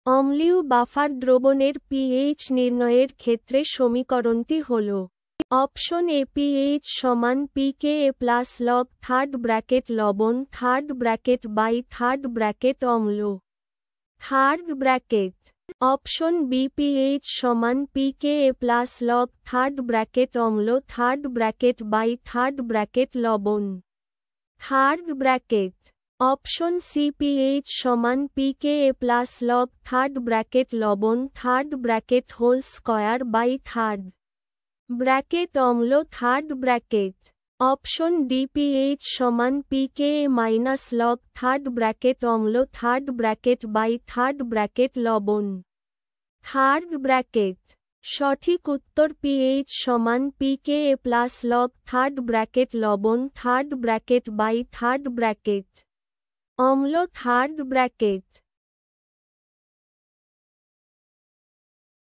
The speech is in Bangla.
অম্লীয় বাফার দ্রবণের পিএইচ নির্ণয়ের ক্ষেত্রে সমীকরণটি হল অপশন এ পিএইচ সমান pKa plus log third bracket লবণ third bracket by third bracket অম্ল third bracket option B pH সমান pKa plus log third bracket অম্ল third bracket by third bracket লবণ third bracket option C pH সমান pKa plus log third bracket লবণ third bracket whole square by third bracket অম্ল third bracket option D pH সমান pKa minus log third bracket অম্ল third bracket by third bracket লবণ থার্ড ব্র্যাকেট সঠিক উত্তর পিএইচ সমান pKa plus log third bracket লবণ third bracket by third bracket অম্ল থার্ড ব্র্যাকেট।